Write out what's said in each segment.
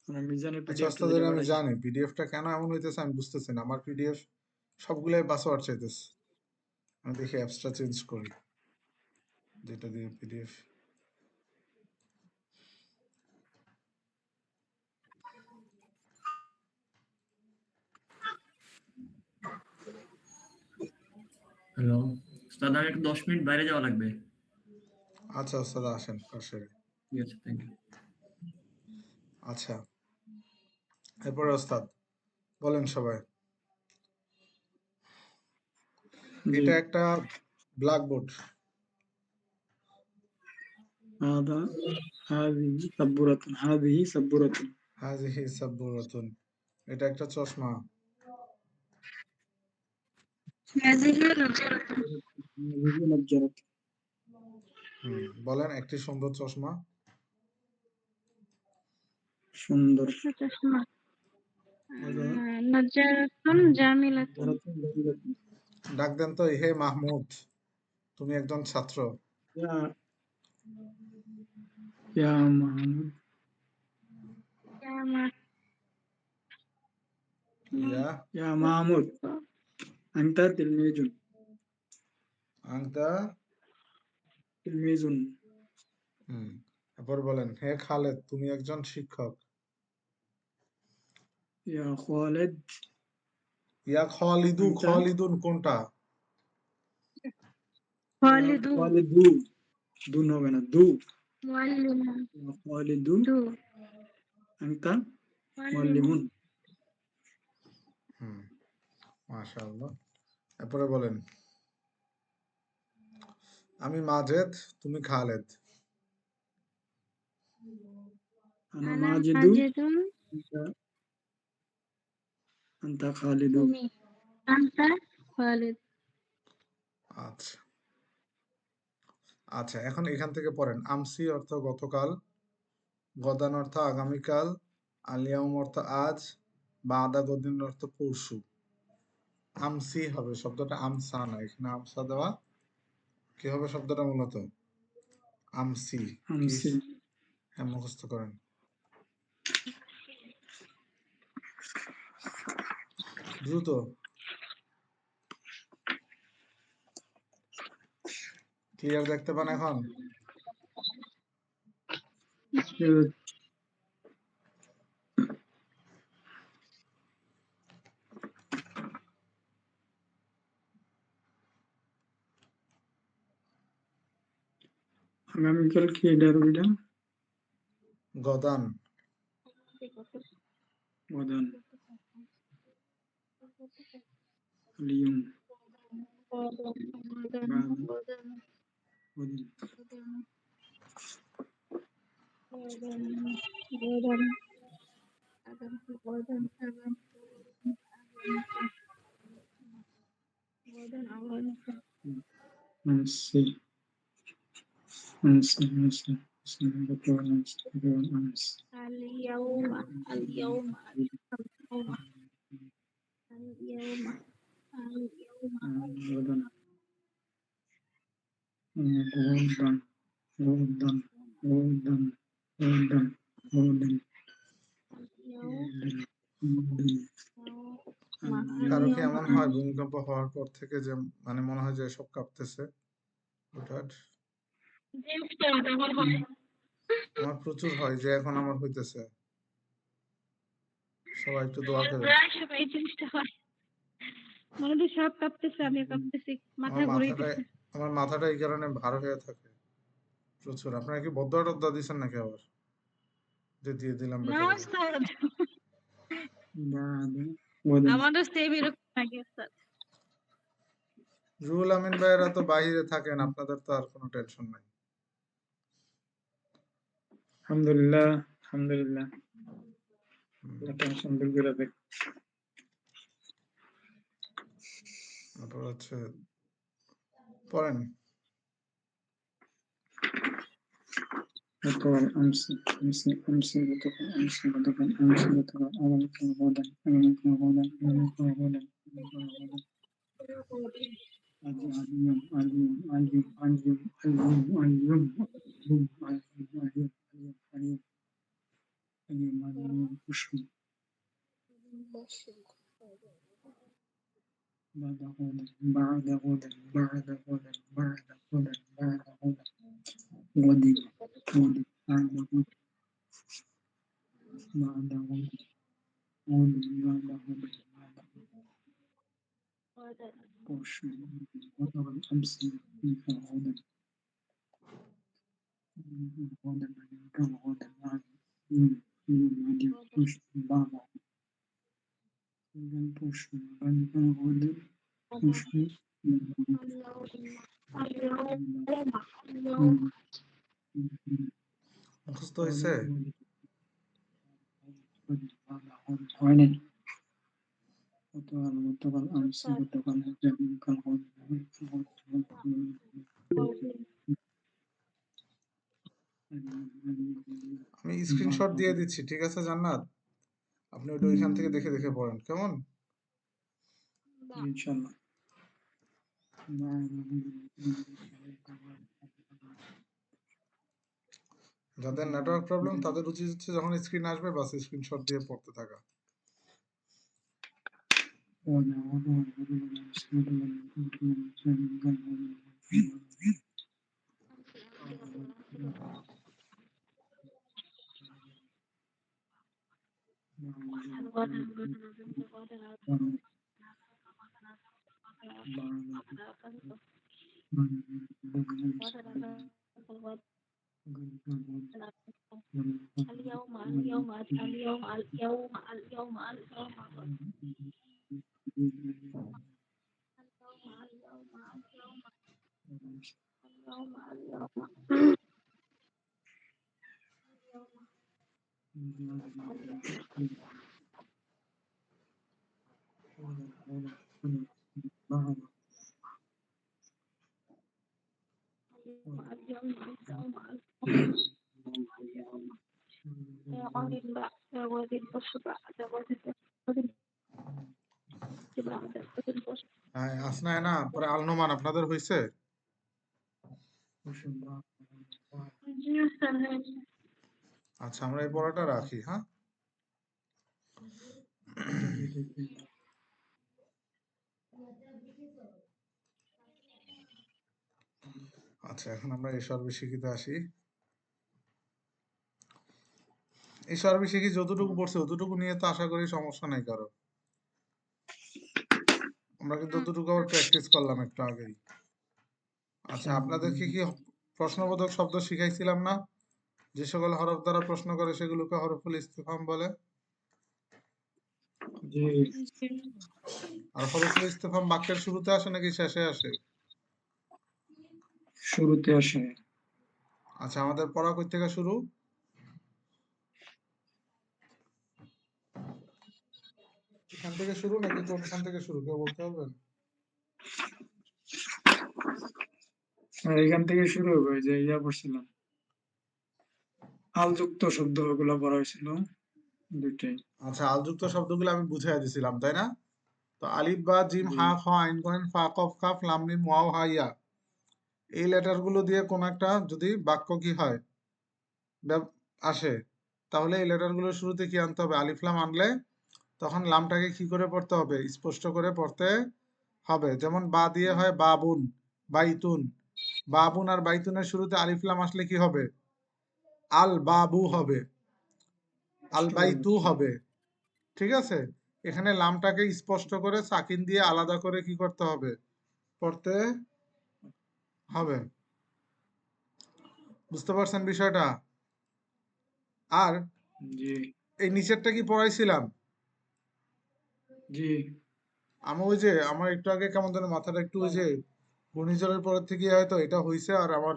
মানে মিজানের আচ্ছা পিডিএফটা ওস্তাদ, যেটা এটা আমি পাঠাইছি। জানি পিডিএফটা কেন এমন হইতেছে আমি বুঝতেছি না। আমার পিডিএফ সবগুলাই পাসওয়ার্ড চাইতেছে। আমি দেখি অ্যাপসটা চেঞ্জ করি যেটা দিয়ে পিডিএফ। হ্যালো উস্তাদ, আমি একটু 10 মিনিট বাইরে যাওয়া লাগবে। আচ্ছা ওস্তাদ, আসেন পাশে। ঠিক আছে, থ্যাংক ইউ। আচ্ছা, এরপরে ওস্তাদ বলেন সবাই। জি। এটা একটা ব্ল্যাকবোর্ড। هذا هذه سبورة هذه سبورة হাজিহি সাব্বুরাতুন। এটা একটা চশমা। هذه نجرة. هذه نجرة বলেন একটি সুন্দর চশমা। সুন্দর। تسمع. هذا نجرة جميلة. نجرة جميلة. ডাক দেন তো, হে মাহমুদ, তুমি একজন ছাত্র। يا يا محمود ইয়া يا محمود أنت تلميذ আংতা। تلميذ এরপর বলেন, হে খালেদ, তুমি একজন শিক্ষক। يا خالد ইয়া খালিদু, أنت খালিদুন কোনটা? يا خالد. خالد دون হবে না দু معلم. يا خالد دو. أنت معلم. معلم মাশাআল্লাহ। এরপরে বলেন, আমি মাজেদ, তুমি খালেদ। أنا أنا ماجد ماجد. أنت أنت خالد তুমি. أنت خالد. আচ্ছা আচ্ছা, এখন এখান থেকে পড়েন। আমসি অর্থ গতকাল, গদান অর্থ আগামীকাল, আলিয়াউম অর্থ আজ, বাদা গদিন অর্থ পরশু। আমসি হবে শব্দটা, আমসা না, এখানে আমসা দেওয়া। কি হবে শব্দটা মূলত? আমসি। কি? أمسي হ্যাঁ, মুখস্থ করেন দ্রুত। ক্লিয়ার দেখতে পান এখন? আগামীকাল কি এটা রবিটা গদান। গদান اليوم أمسي أمسي أمسي أمسي أمس اليوم. اليوم. اليوم. غدا غدا غدا غدا غدا غدا কারো কি এমন হয় ভূমিকম্প হওয়ার পর থেকে যে মানে মনে হয় যে সব কাঁপতেছে? হুটহাট আমার প্রচুর হয়, যে এখন আমার হইতেছে। সবাই একটু দোয়া করেন। এই জিনিসটা হয়, মনে হয় সব কাঁপতেছে, আমি কাঁপতেছি, মাথা ঘুরাইতেছে। আমার মাথাটা এই কারণে ভার হয়ে থাকে প্রচুর। আপনারা কি বদয়া টদ্দা দিচ্ছেন নাকি আবার? যে দিয়ে দিলাম না বেকার। ওস্তাদ, غدا আমাদের সেম এরকম লাগে ওস্তাদ। রুহুল আমিন ভাইয়েরা তো বাইরে থাকেন, আপনাদের তো আর কোনো টেনশন নাই। الحمد لله الحمد لله لكن الحمد لله তারপর হচ্ছে পড়েন। وطول أمس أمس أمس وطول أمس وطول أمس وطول أمس غدا أمس غدا أمس غدا اليوم اليوم اليوم اليوم اليوم اليوم اليوم اليوم اليوم اليوم pushum. بعد غدا بعد غدا بعد غدا بعد غدا بعد غدا غد غد بعد غد بعد غد غد بعد غد بعد pushum. غدا الأمس مثل غدا غدا كم غدا بعد غد pushum بعد غدا pushum بعد غدا pushum মুখস্থ হয়েছে? হয়নি গতকাল আমসি গতকাল কাল আমি স্ক্রিনশট দিয়ে দিচ্ছি, ঠিক আছে জান্নাত? আপনি ওইটা ওইখান থেকে দেখে দেখে পড়েন, কেমন? ইনশাআল্লাহ। যাদের নেটওয়ার্ক প্রবলেম তাদের উচিত হচ্ছে যখন স্ক্রিন আসবে বাস স্ক্রিনশট দিয়ে পড়তে থাকা। হ্যাঁ, আসনা না পরে আলনোমান আপনাদের হয়েছে? আচ্ছা, আমরা এই পড়াটা রাখি, হ্যাঁ? আচ্ছা, এখন আমরা এই সর্বশিক্ষিতে আসি। এই সর্বশিক্ষি যতটুকু পড়ছে অতটুকু নিয়ে তো আশা করি সমস্যা নেই কারো। আমরা কিন্তু অতটুকু আবার প্র্যাকটিস করলাম একটু আগেই। আচ্ছা, আপনাদেরকে কি প্রশ্নবোধক শব্দ শিখাইছিলাম না? যে সকল হরফ দ্বারা প্রশ্ন করে সেগুলোকে হরফুল ইস্তিফহাম বলে। আর হরফুল ইস্তিফহাম বাক্যের শুরুতে আসে নাকি শেষে আসে? শুরুতে আসে। আচ্ছা, আমাদের পড়া কই থেকে শুরু? এখান থেকে শুরু নাকি কোনখান থেকে শুরু কেউ বলতে পারবেন? এখান থেকে শুরু হবে, যে ইয়া পড়ছিলাম আলযুক্ত শব্দ ওগুলো পড়া হয়েছিল দুইটাই। আচ্ছা, আলযুক্ত শব্দগুলো আমি বুঝাই দিছিলাম, তাই না? তো আলিফ বা জিম হা খ আইন গইন ফা কফ কাফ লাম মিম ওয়াও হা ইয়া, এই লেটার গুলো দিয়ে কোন একটা যদি বাক্য কি হয় আসে, তাহলে এই লেটার গুলোর শুরুতে কি আনতে হবে? আলিফ লাম আনলে তখন লামটাকে কি করে পড়তে হবে? স্পষ্ট করে পড়তে হবে। যেমন বা দিয়ে হয় বাবুন, বাইতুন। বাবুন আর বাইতুনের শুরুতে আলিফ লাম আসলে কি হবে? আল বাবু হবে, আল বাইতু হবে। ঠিক আছে? এখানে লামটাকে স্পষ্ট করে সাকিন দিয়ে আলাদা করে কি করতে হবে? পড়তে হবে। বুঝতে পারছেন বিষয়টা? আর এই নিচেরটা কি পড়াইছিলাম? জি। আমি ওই যে আমার একটু আগে কেমন যেন মাথাটা একটু ওই যে ঘূর্ণিঝড়ের পরের থেকে হয়তো এটা হয়েছে, আর আমার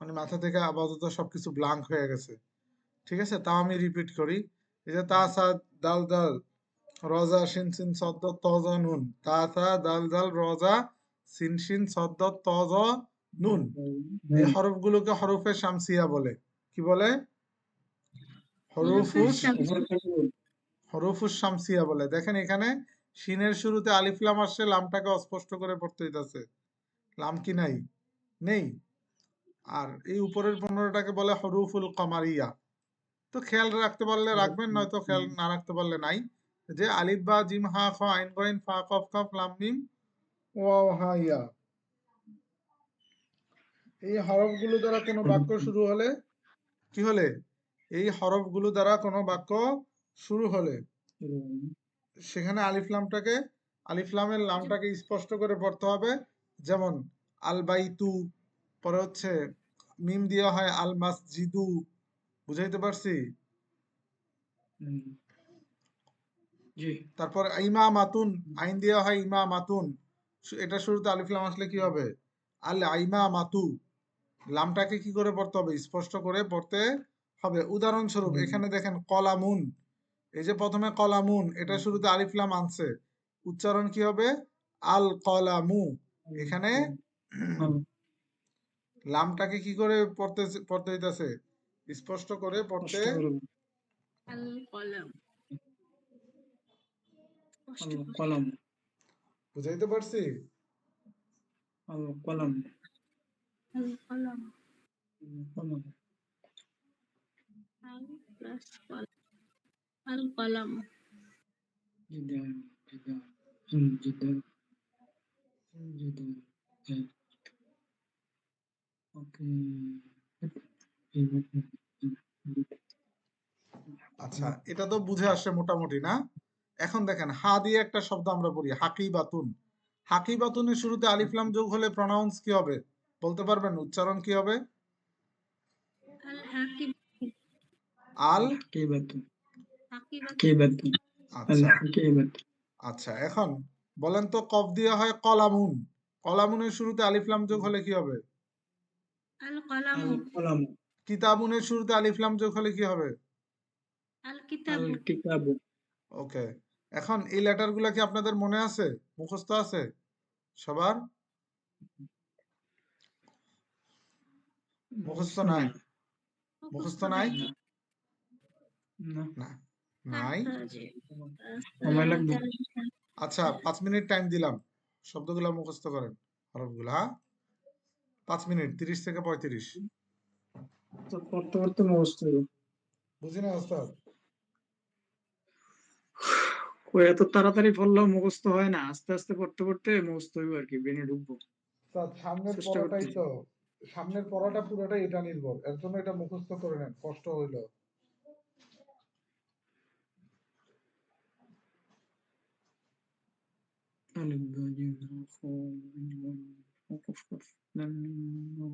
মানে মাথা থেকে আপাতত সবকিছু ব্লাঙ্ক হয়ে গেছে। ঠিক আছে, তাও আমি রিপিট করি। এই যে তা সা দাল দাল রজা শিন সিন সদ্দ তজ নুন, তা সা দাল দাল রজা সিন সিন সদ্দ তজ নুন, এই হরফগুলোকে হরফে শামসিয়া বলে। কি বলে? হরফুস শামসিয়া বলে। দেখেন এখানে শিনের শুরুতে আলিফ লাম আসছে, লামটাকে অস্পষ্ট করে পড়তে হইতাছে। লাম কি নাই? নেই। আর এই উপরের 15টাকে বলে হরুফুল কমারিয়া। তো তো খেয়াল রাখতে পারলে রাখবেন, নয়তো খেয়াল না রাখতে পারলে নাই। যে আলিফ বা জিম হা খ আইন গইন ফা কফ কাফ লাম মিম ওয়াও হা ইয়া, এই হরফগুলো দ্বারা কোনো বাক্য শুরু হলে কি হলে, এই হরফগুলো দ্বারা কোনো বাক্য শুরু হলে সেখানে আলিফ লামের লামটাকে স্পষ্ট করে পড়তে হবে। যেমন আল বাইতু, পরে হচ্ছে মিম দেওয়া হয় আল মাসজিদু। বুঝাইতে পারছি? জি। তারপর ইমামাতুন, আইন দেওয়া হয় ইমামাতুন, এটা শুরুতে আলিফ লাম আসলে কি হবে? আল ইমামাতু। লামটাকে কি করে পড়তে হবে? স্পষ্ট করে পড়তে হবে। উদাহরণস্বরূপ এখানে দেখেন কলামুন, এই যে প্রথমে কলামুন, এটা শুরুতে আলিফ লাম আনছে, উচ্চারণ কি হবে? আল কলামু। এখানে লামটাকে কি করে পড়তে হইতাছে? স্পষ্ট করে পড়তে। আল কলম কলম বুঝাইতে পারছি? আল কলম আল কলম কলম আল প্লাস কলম আল কলম জিদার জিদার জিদার জিদার ওকে। আচ্ছা, এটা তো বুঝে আসছে মোটামুটি না? এখন দেখেন হা দিয়ে একটা শব্দ আমরা পড়ি হাকিবাতুন। হাকিবাতুনের শুরুতে আলিফ লাম যোগ হলে প্রনাউন্স কি হবে বলতে পারবেন? উচ্চারণ কি হবে? আল হাকিব আল হাকিবাতু হাকিবাত হাকিবাতু আল আচ্ছা হাকিবাতু আচ্ছা, এখন বলেন তো কফ দিয়ে হয় কলামুন, কলামুনের শুরুতে আলিফ লাম যোগ হলে কি হবে? আল কলম আল কলম কিতাবুনের শুরুতে আলিফ লাম যোগ হলে কি হবে? আল কিতাব আল কিতাবু ওকে। এখন এই লেটার গুলা কি আপনাদের মনে আছে, মুখস্থ আছে সবার? মুখস্থ নাই? মুখস্থ নাই? না না, নাই। সময় লাগবে। আচ্ছা, 5 মিনিট টাইম দিলাম, শব্দগুলা মুখস্থ করেন, হরফগুলা। 5 মিনিট, 30 থেকে 35। তো পড়তে পড়তে মুখস্থ হইলো। বুঝি না ওস্তাদ? ও এত তাড়াতাড়ি পড়লেও মুখস্থ হয় না, আস্তে আস্তে পড়তে পড়তে মুখস্থ হইব আর কি, ব্রেনে ঢুকবো। স্যার সামনের চেষ্টা পড়াটাই করতেছি। তো, সামনের পড়াটা পুরোটাই এটা নির্ভর, এর জন্য এটা মুখস্থ করে নেন, কষ্ট হইলো। ألف باء جيم خاء عين غين وقف قف لام ميم واو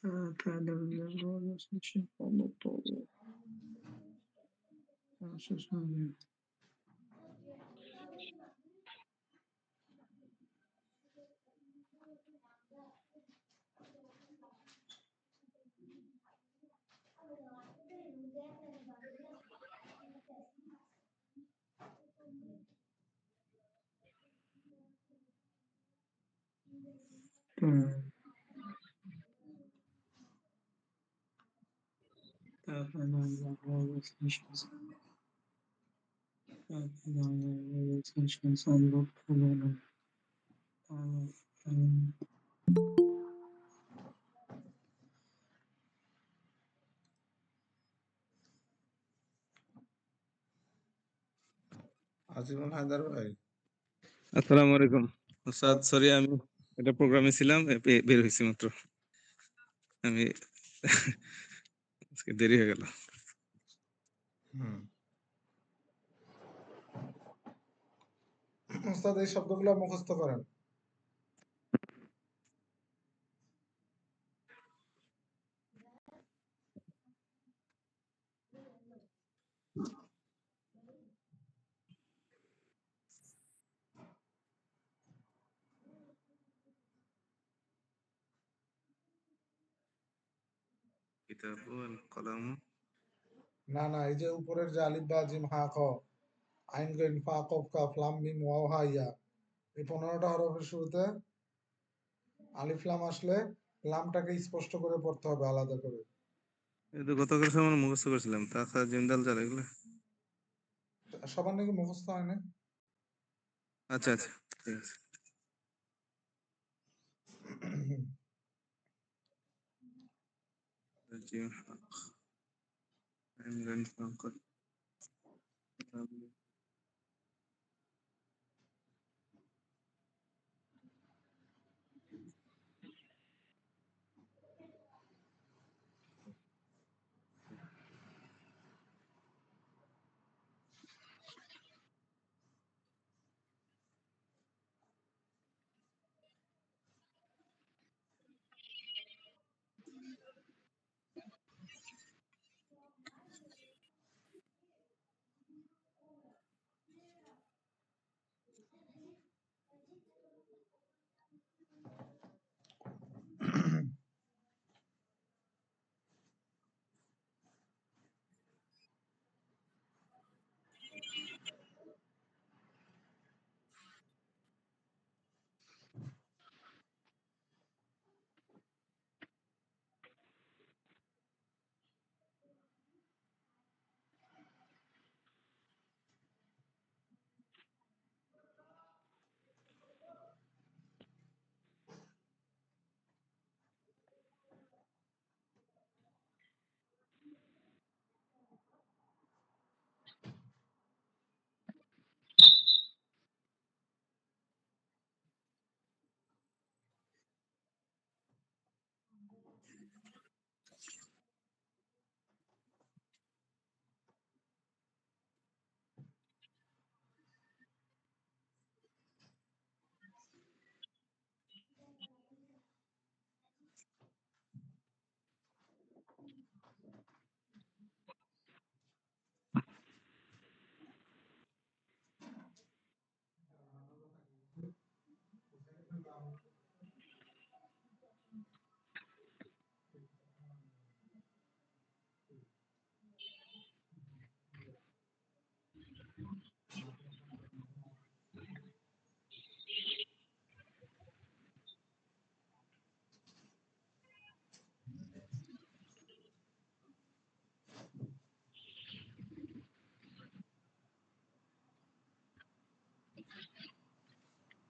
هاء تا دال ذال راء ياسين شين قاف ضاد طاء ظاء. আজিমুল হায়দার ভাই, আসসালামু আলাইকুম ওস্তাদ, সরি আমি একটা প্রোগ্রামে ছিলাম, বের হয়েছি মাত্র। আমি আজকে দেরি হয়ে গেল। ওস্তাদ এই শব্দগুলা মুখস্থ করেন। কিতাবু আল কলম। না না, এই যে উপরের যে আলিফ বা জিম হা খ আইন গইন ফা কফ কাফ লাম মিম ওয়াও হা ইয়া, এই 15টা হরফের শুরুতে আলিফ লাম আসলে লামটাকে স্পষ্ট করে পড়তে হবে আলাদা করে। এই তো গতকাল সময় মুখস্থ করছিলাম, তাছা জিন্দাল চাল এগুলো। সবার নাকি মুখস্থ হয় না? আচ্ছা আচ্ছা, ঠিক আছে। রাজিউল হক, ইমরান শওকত,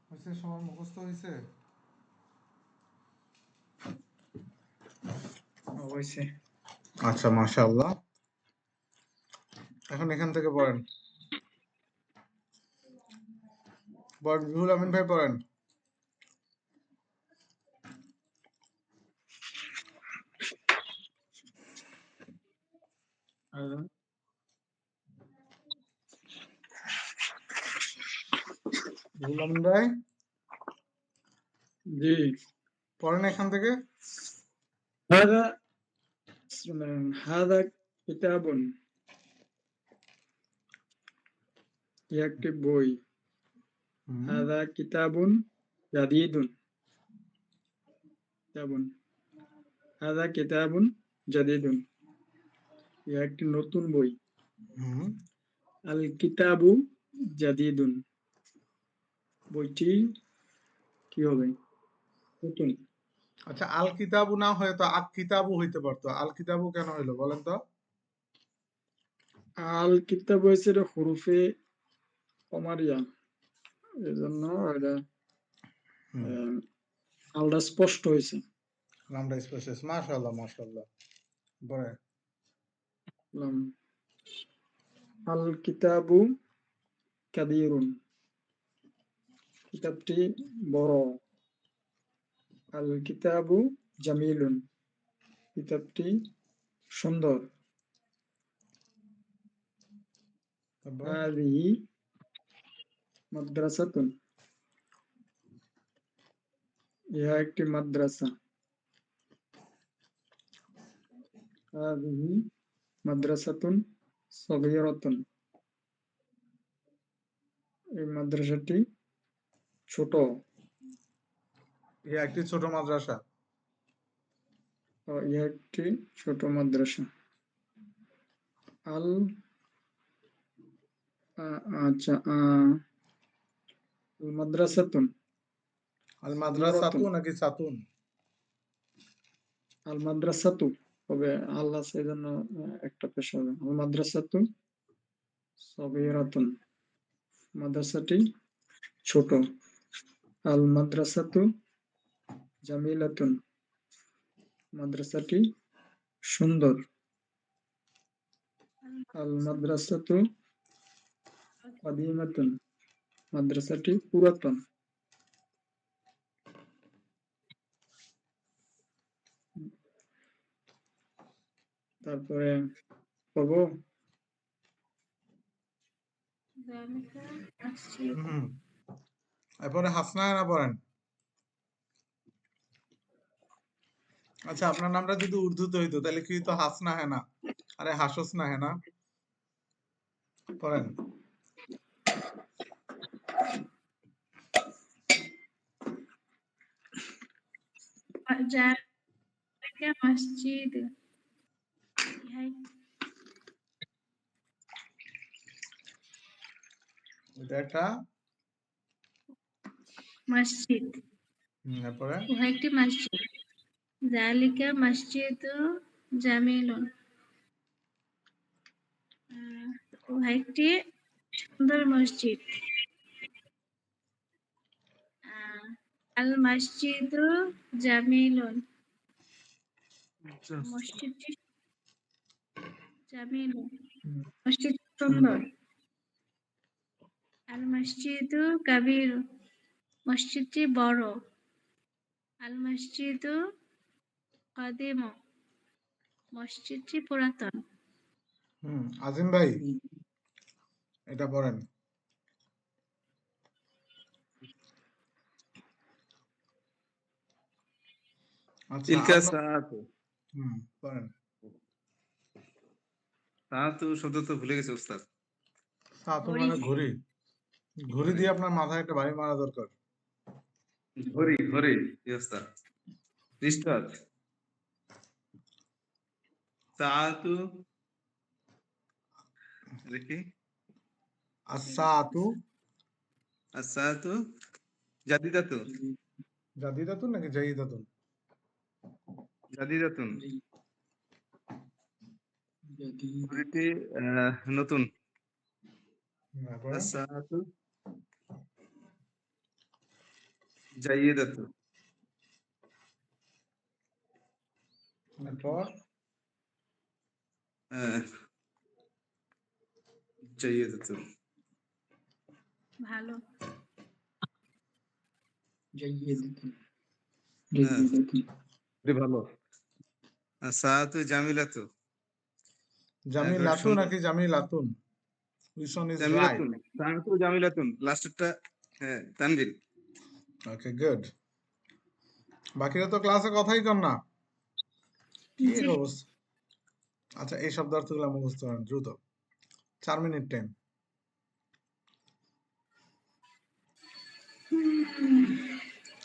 হয়েছে? সবার মুখস্থ হয়েছে? হয়েছে। আচ্ছা, মাশাআল্লাহ। এখন এখান থেকে পড়েন, রুহুল আমিন ভাই পড়েন। রুহুল আমিন ভাই জি। পড়েন এখান থেকে। হাদা হাদা কিতাবুন, একটি বই। হাদা কিতাবুন জাদিদুন, কিতাবুন হাদা কিতাবুন জাদিদুন, একটি নতুন বই। আল কিতাবু জাদিদুন, বইটি কি হবে? নতুন। আচ্ছা, আল কিতাবু না হয়ে তো আক কিতাবু হইতে পারতো, আল কিতাবু কেন হইলো বলেন তো? আল কিতাব হয়েছে হরুফে কমারিয়া, এই জন্য এটা আলটা স্পষ্ট হয়েছে। নামটা স্পেশাল। মাশাআল্লাহ, মাশাআল্লাহ। পরে আল কিতাবু কাদিরুন, কিতাবটি বড়। আল কিতাবু জামিলুন, কিতাবটি সুন্দর। তারপর হাদিহি মাদ্রাসাতুন, ইহা একটি মাদ্রাসা। হাদিহি মাদ্রাসাতুন সগীরাতুন, এই মাদ্রাসাটি ছোট। এই একটি ছোট মাদ্রাসা। ইহা একটি ছোট মাদ্রাসা। আল আচ্ছা মাদ্রাসাতুন আল মাদ্রাসাতু নাকি সাতুন? আল মাদ্রাসাতু হবে, আল্লাহ সেই জন্য একটা পেশ হবে। আল মাদ্রাসাতু সগীরাতুন, মাদ্রাসাটি ছোট। আল মাদ্রাসাতু জামিলাতুন, মাদ্রাসাটি সুন্দর। আল মাদ্রাসাতু কাদিমাতুন, মাদ্রাসাটি পুরাতন। তারপরে পড়বো হুম এরপরে হাসনায়না পড়েন। আচ্ছা আপনার নামটা যদি উর্দুতে হইতো তাহলে কি হইতো? হাসনা হেনা। আরে হাসস না হেনা। পড়েন। মসজিদ এটা একটা মসজিদ, এরপরে উহা একটি মসজিদ। যালিকা মসজিদু জামিলুন, উহা একটি সুন্দর মসজিদ। আল মসজিদু জামিলুন, মসজিদটি জামিলুন, মসজিদ সুন্দর। আল মসজিদু কাবীর, মসজিদটি বড়। আল মসজিদু কাদিম, মসজিদটি পুরাতন। আজিম ভাই এটা পড়েন। আচ্ছা তিলকা আপনার সাআতু। পড়েন। সাআতু শব্দ তো ভুলে গেছে উস্তাদ। সাতু মানে ঘড়ি। ঘড়ি দিয়ে আপনার মাথায় একটা বাড়ি মারা দরকার। ঘড়ি ঘড়ি জি উস্তাদ। রিস্টওয়াচ। সাআতু দেখি আসাতু আসাআতু জাদিদাতু। জাদিদাতুন নাকি জাইদাতুন? জাদিদাতুন ঘড়িটি নতুন। তারপরে আসাআতু জাইদাতু। এরপর জাইদাতু ভালো। জাইয়িদাতুন, হ্যাঁ জাইয়িদাতুন। এটি ভালো। সাআতু জামিলাতু, জামিলাতু সুন্দর। নাকি জামিলাতুন? Which one is right? জামিলাতুন, সাআতু জামিলাতুন, লাস্টেরটা হ্যাঁ তানবিন। Okay good. বাকিরা তো ক্লাসে কথাই কর না, কি জি। এক অবস্থা। আচ্ছা এই শব্দার্থগুলো মুখস্থ করেন দ্রুত, 4 মিনিট টাইম।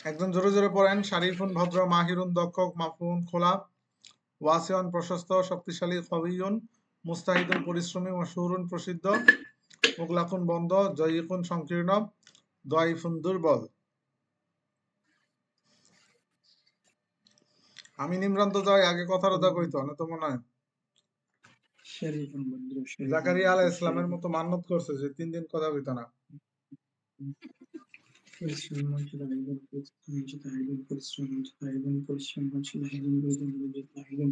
একজন জোরে জোরে পড়েন। শারিফুন ভদ্র, মাহিরুন দক্ষ, মাফুন খোলা, ওয়াসিউন প্রশস্ত, শক্তিশালী, কবিয়ুন মুস্তাহিদুন পরিশ্রমী, মশহুরুন প্রসিদ্ধ, মুগলাকুন বন্ধ, জয়ীকুন সংকীর্ণ, দয়ীফুন দুর্বল। আমি নিম্রান্ত যাই আগে কথার কথা কইতো না তো মনে হয় শরীফুন ভদ্র, শরীফুন জাকারিয়া ভদ্র, আলাইহিস সালামের শরীফুন মতো মান্নত করছে যে 3 দিন কথা কইতো না। পরিশ্রম মুজাহিদুন, পরিশ্রম মুজাহিদুন, পরিশ্রম মুজাহিদুন, পরিশ্রম মুজাহিদুন, মুজাহিদুন।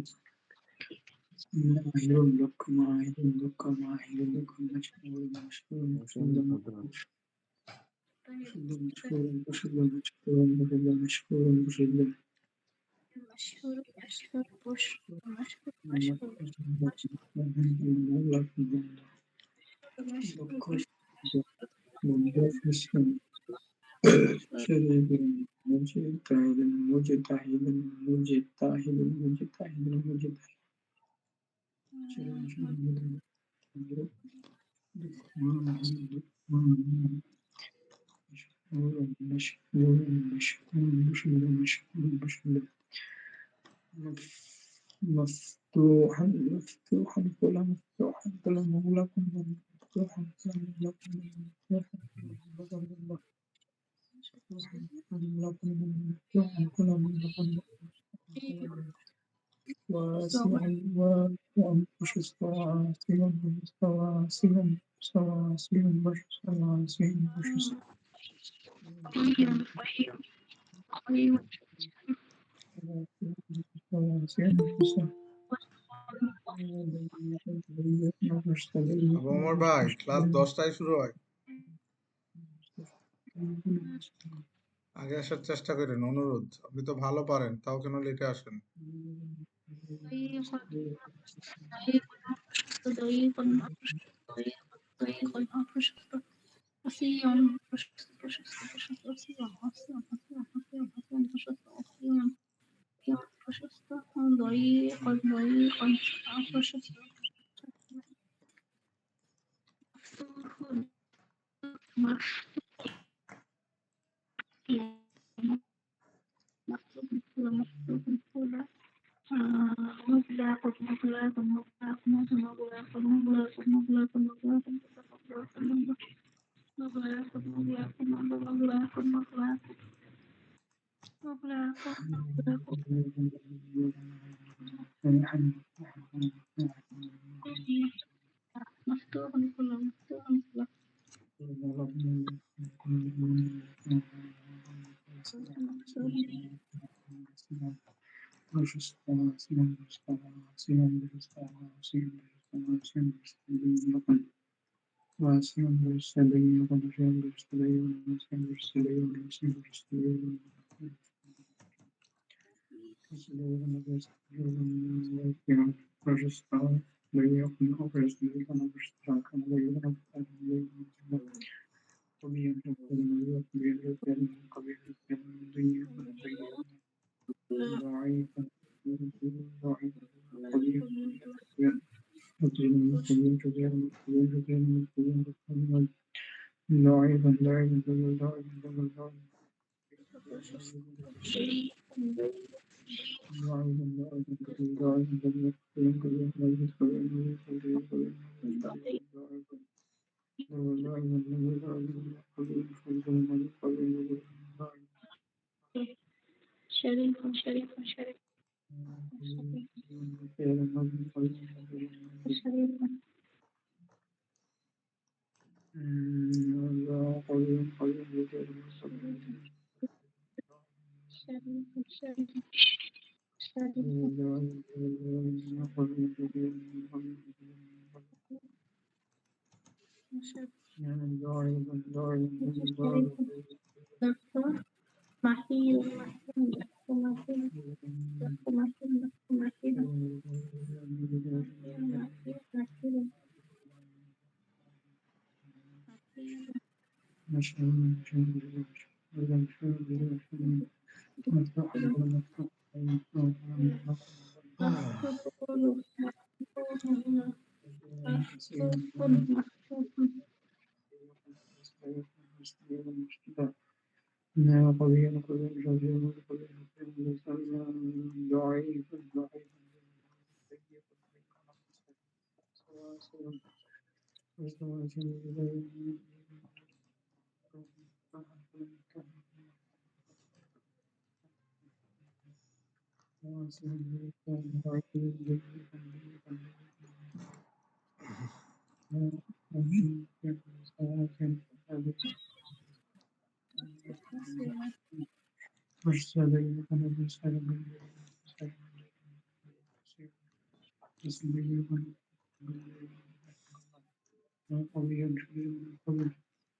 মাহিরুন দক্ষ, মাহিরুন দক্ষ, মাহিরুন দক্ষ, মশহুরুন মশহুরুন, প্রসিদ্ধ মশহুরুন, প্রসিদ্ধ মশহুরুন, প্রসিদ্ধ মশহুরুন, প্রসিদ্ধ। মশহুর, মশহুর, মশহুর, মশহুর, দক্ষ, মুজাহিদুন, শরীফুন, মুজাহিদুন, মুজাহিদুন, মুজাহিদুন, মুজাহিদুন, মুজাহিদুন। مفتوحا مفتوحا كلا مفتوحا كلا مغلق مفتوحا كلا مغلق مفتوحا كلا مغلق مفتوحا كلا مغلق واسعا واسعا واسعا سواسيا سواسيا سواسيا سواسيا আবু ওমর ভাই, ক্লাস 10টায় শুরু হয়, আগে আসার চেষ্টা করেন, অনুরোধ। আপনি তো ভালো পারেন, তাও কেন লেটে আসেন?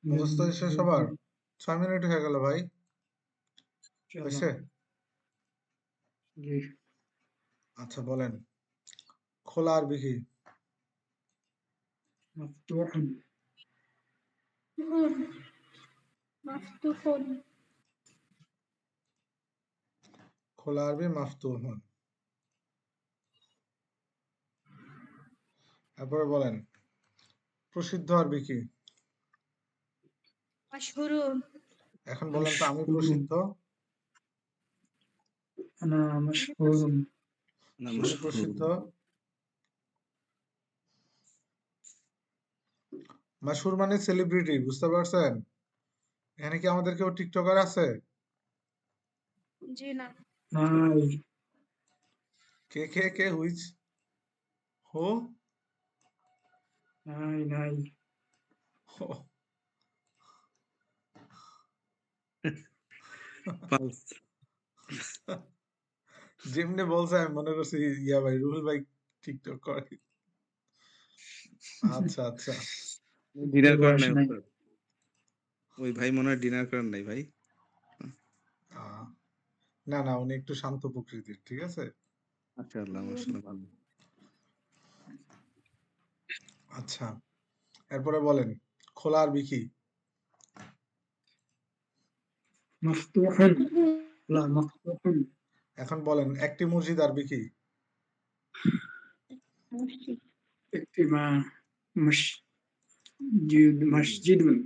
মুখস্থ শেষ সবার? 6 মিনিট হয়ে গেল ভাই, হয়েছে? আচ্ছা বলেন, খোলা আরবি কি? খোলা আরবি মাফতুহুন। তারপরে বলেন, প্রসিদ্ধ আরবি কি? এখন বলেন তো, আমি প্রসিদ্ধ, তুমি প্রসিদ্ধ। মাশহুর মানে সেলিব্রিটি, বুঝতে পারছেন? এখানে কি আমাদের কেউ টিকটকার আছে? কে কে কে হুইচ হো হো। যেমনি বলছে আমি মনে করছি ইয়া ভাই, রুহুল ভাই টিকটক করে। আচ্ছা আচ্ছা ডিনার করেন বয়স নাই নাই। ওস্তাদ? ওই ভাই মনে হয় ডিনার করেন নাই ভাই। আহ, না না উনি একটু শান্ত প্রকৃতির, ঠিক আছে। মাশাআল্লাহ মাশাআল্লাহ ভালো। আচ্ছা এরপরে বলেন খোলা আরবি কি? মফতুহুন, লা মফতুহুন, এখন বলেন একটি মসজিদ আরবি কি? মসজিদ। একটি মসজিদুন,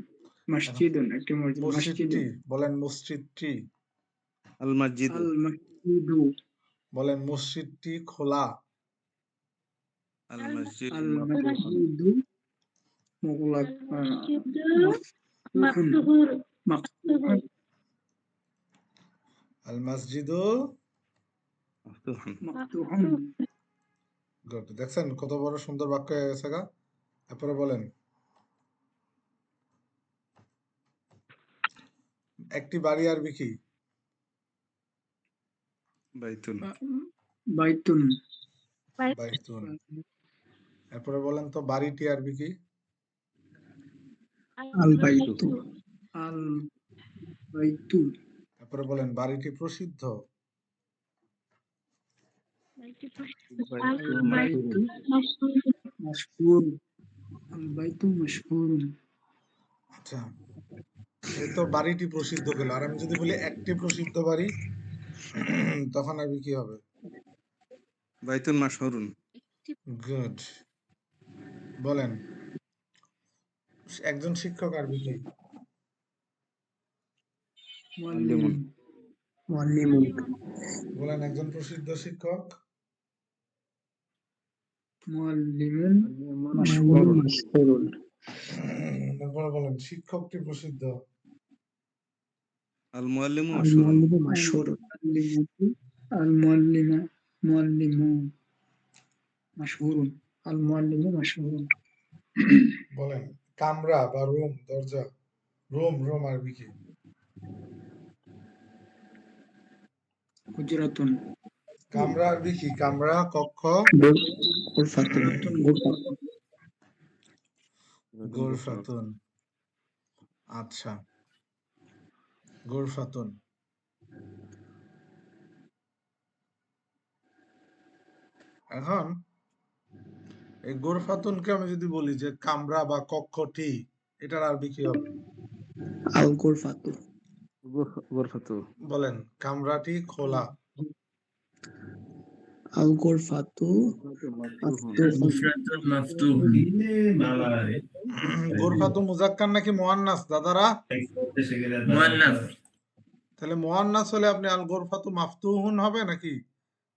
মসজিদুন, একটি মসজিদ, মসজিদটি মসজিদুন। বলেন, মসজিদটি আল মসজিদ। আল মসজিদু, বলেন, মসজিদটি খোলা। আল মসজিদ আল মাফতুহুন। মসজিদু মুগলাক, মসজিদু মফতুহুন, মাফতুহুর। মফতুহুন, আল মসজিদু মাফতুহুন। মফতুহুন। গুড, দেখছেন কত বড় সুন্দর বাক্য হয়ে গেছে গা। এরপরে বলেন একটি বাড়ি আরবি কি? বাইতুন। বাইতুন, বাইতুন। এরপরে বলেন তো বাড়িটি আরবি কি? আল বাইতু, আল বাইতু। এরপরে বলেন বাড়িটি প্রসিদ্ধ। বাইতু আল বাইতু মাশহুর, আল বাইতু মাশহুরুন। আচ্ছা এই তো বাড়িটি প্রসিদ্ধ গেল, আর আমি যদি বলি একটি প্রসিদ্ধ বাড়ি তখন আরবি কি হবে? বাইতুন মাশহুরুন। গুড। বলেন একজন শিক্ষক আরবি কি? মুআল্লিমুন, মুআল্লিমুন, বলেন একজন প্রসিদ্ধ শিক্ষক। মুআল্লিমুন মাশহুরুন। মাশহুরুন। এরপরে বলেন শিক্ষকটি প্রসিদ্ধ। আল মুআল্লিমু আল মাশহুরুন। মুআল্লিমু মাশহুরুন, আল মুআল্লিমা, মুআল্লিমু মাশহুরুন, আল মুআল্লিমু মাশহুরুন। বলেন কামরা বা রুম, দরজা, রুম আরবি কি? হুজরাতুন, কামরা আরবি কি? কামরা কক্ষ। গুরফাতুন, গুরফাতুন। গোরফাতুন। আচ্ছা গোরফাতুন। এখন এই গোরফাতুনকে আমি যদি বলি যে কামরা বা কক্ষটি, এটার আরবি কি হবে? আল গুরফাতু, গোরফাতু। বলেন কামরাটি খোলা। আল গুরফাতু মাফতুহুন। গুফরাতুন মাফতুহুন। গোরফাতু মুজাক্কার নাকি মুয়ান্নাস দাদারা? মুয়ান্নাস। তাহলে মুয়ান্নাস হলে আপনি আল গোরফাতু মাফতুহুন হবে নাকি?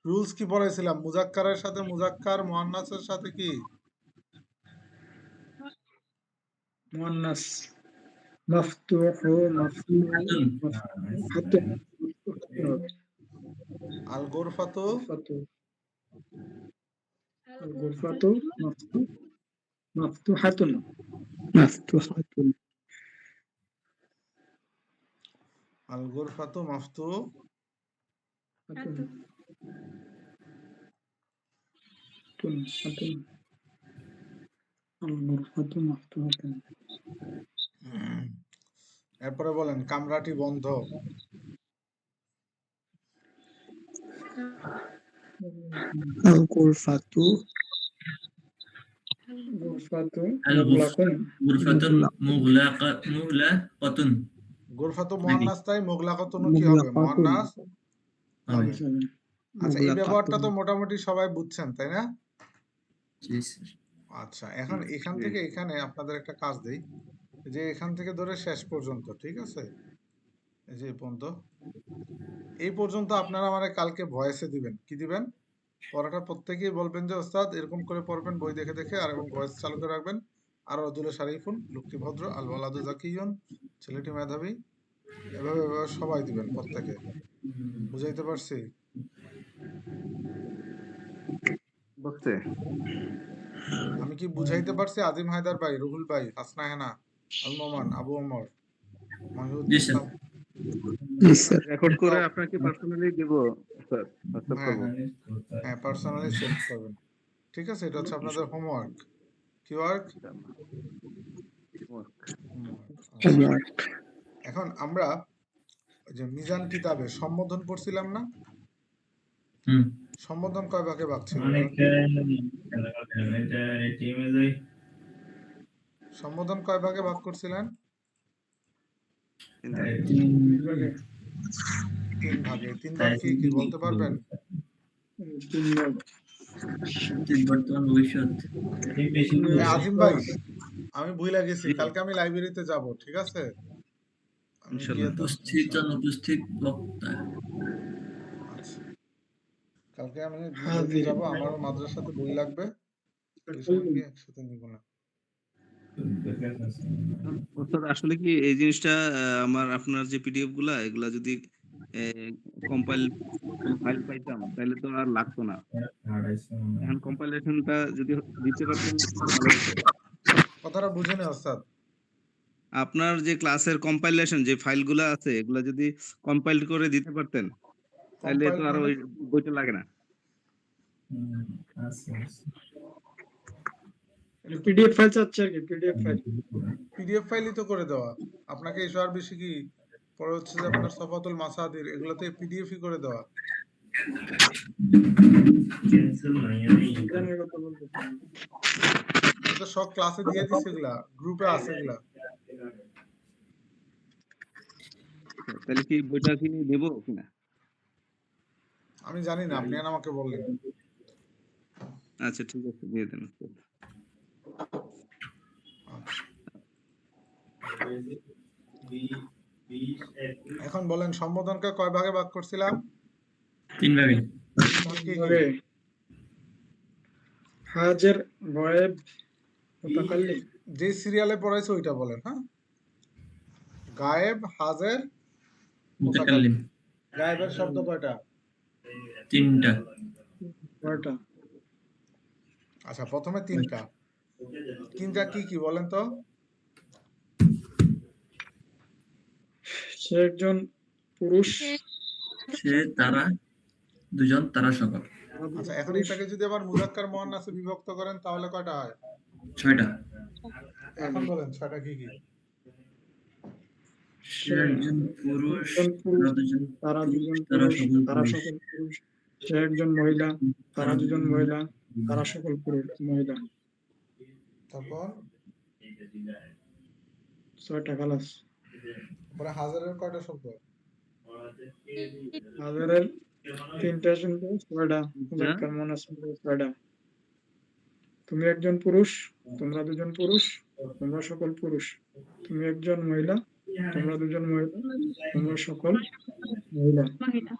রুলস কি পড়াইছিলাম? মুজাক্কারের সাথে মুজাক্কার, মুয়ান্নাসের সাথে কি? মুআন্নাস, মাফতুহু, মাফতুহাতুন। মাফতুহাতুন, আল গোরফাতু গুরফাতু, আল গুরফাতু মাফতুহাতুন, মাফতুহাতুন। আল গোরফাতু মাফতু। আল গুরফাতু মাফতুহাতুন। এরপরে বলেন কামরাটি বন্ধ। আল গুরফাতু, গুরফাতু আল মুগলাকুন, গুরফাতুন মুগলাকাতুন। গোরফাতু মুয়ান্নাস তাই মুগলাকাতুন কি হবে? মুগলাকাতুন মুয়ান্নাস হবে। হবে। আচ্ছা এই ব্যবহারটা তো মুগলাকাতুন। মোটামুটি সবাই বুঝছেন তাই না? জি স্যার। আচ্ছা এখন এখান থেকে এখানে আপনাদের একটা কাজ দেই, যে এখান থেকে ধরে শেষ পর্যন্ত, ঠিক আছে, এই যে এই পর্যন্ত আপনারা আমারে কালকে ভয়েসে দিবেন। কি দিবেন? পড়াটা প্রত্যেকেই বলবেন যে ওস্তাদ এরকম করে পড়বেন বই দেখে দেখে, আর এবং ভয়েস চালু করে রাখবেন। আর রজুলে শারিফুন, লোকটি ভদ্র, আল ওয়ালাদু জাকিয়ুন, ছেলেটি মেধাবী। এভাবে এভাবে সবাই দিবেন প্রত্যেকে। বুঝাইতে পারছি? বুঝতে। আমি কি বুঝাইতে পারছি? আজিম হায়দার ভাই, রুহুল ভাই, হাসনা হেনা, আল নোমান, আবু ওমর, মাহিউদ্দিন জি স্যার। ইসলাম। জি স্যার। রেকর্ড করে আপনাকে পার্সোনালি দেব স্যার, হোয়াটসঅ্যাপ হ্যাঁ করব। হ্যাঁ পার্সোনালি সেভ করবেন। ঠিক আছে, এটা হচ্ছে আপনাদের হোমওয়ার্ক। কি ওয়ার্ক? হোমওয়ার্ক। এখন আমরা ওই যে মিজান কিতাবে সম্বোধন পড়ছিলাম না? হুম সম্বোধন কয় ভাগে ভাগ ছিল? সম্বোধন কয় ভাগে ভাগ করছিলেন? 3 ভাগে। 3 ভাগ কি কি বলতে পারবেন? বর্তমান ভবিষ্যৎ। আজিম ভাই, আমি ভুলে গেছি, কালকে আমি লাইব্রেরিতে যাব, ঠিক আছে? আমি গিয়ে উপস্থিত অনুপস্থিত বক্তা। আচ্ছা, কালকে আমি লাইব্রেরিতে যাব, আমারও মাদ্রাসাতে বই লাগবে, ওই সময় গিয়ে একসাথে নিব না। ওস্তাদ আসলে কি এই জিনিসটা আমার আপনার যে পিডিএফ গুলা এগুলা যদি কম্পাইল ফাইল পাইতাম তাহলে তো আর লাগতো না। এখন কম্পাইলেশনটা যদি দিতে পারতেন ভালো হতো। কথাটা বুঝে নে ওস্তাদ। আপনার যে ক্লাসের কম্পাইলেশন যে ফাইলগুলা আছে এগুলা যদি কম্পাইল করে দিতে পারতেন তাহলে কম্পাইল তো আর মানে ওই বইটা লাগে না। পিডিএফ ফাইল চাচ্ছে আর কি, পিডিএফ ফাইল। পিডিএফ ফাইলই তো করে দেওয়া। আপনাকে এসো আর বেশি কি? পরে হচ্ছে যে আপনার সফাতুল মাসাদির এগুলোতে পিডিএফই করে দেওয়া। মিজানের কথা বলতে। তো সব ক্লাসে দিয়ে দিছে, এগুলা গ্রুপে আছে এগুলা। তাহলে কি বইটা কি দেব কিনা? আমি জানি না, আপনি আর আমাকে বললেন। আচ্ছা ঠিক আছে দিয়ে দেন। এখন বলেন সম্বোধনকে কয় ভাগে ভাগ করছিলাম? 3 ভাগে। কি কি? হাজের, গয়েব, মুতাকাল্লিম। যে সিরিয়ালে পড়াইছে ওইটা বলেন। হ্যাঁ, গায়েব, হাজের, মুতাকাল্লিম। গায়েবের শব্দ কয়টা? 3টা। কয়টা? আচ্ছা, প্রথমে 3টা। 3টা কি কি বলেন তো? সে একজন পুরুষ। সে তারা দুজন তারা সকল। আচ্ছা, এখন এটাকে যদি আবার মুযাক্কার মুআন্নাসে বিভক্ত করেন তাহলে কয়টা হয়? 6টা। এখন বলেন 6টা কি কি? সে একজন পুরুষ, তারা দুজন তারা পুরুষ, সকল তারা পুরুষ। সকল পুরুষ। সে একজন মহিলা, তারা দুজন মহিলা, তারা সকল পুরুষ মহিলা। তারপর 6টা খালাস। পরে হাজারের কয়টা শব্দ? হাজারের 3টা শুনতে 6টা। মুযাক্কার মুআন্নাস 6টা। তুমি একজন পুরুষ, তোমরা দুজন পুরুষ, তোমরা সকল পুরুষ। তুমি একজন মহিলা, তোমরা দুজন মহিলা, তোমরা সকল মহিলা। মহিলা।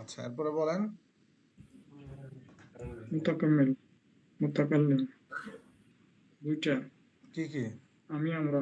আচ্ছা, এরপরে বলেন মুতাকাম্মিল, মুতাকাল্লিম। 2টা। কি কি? আমি, আমরা।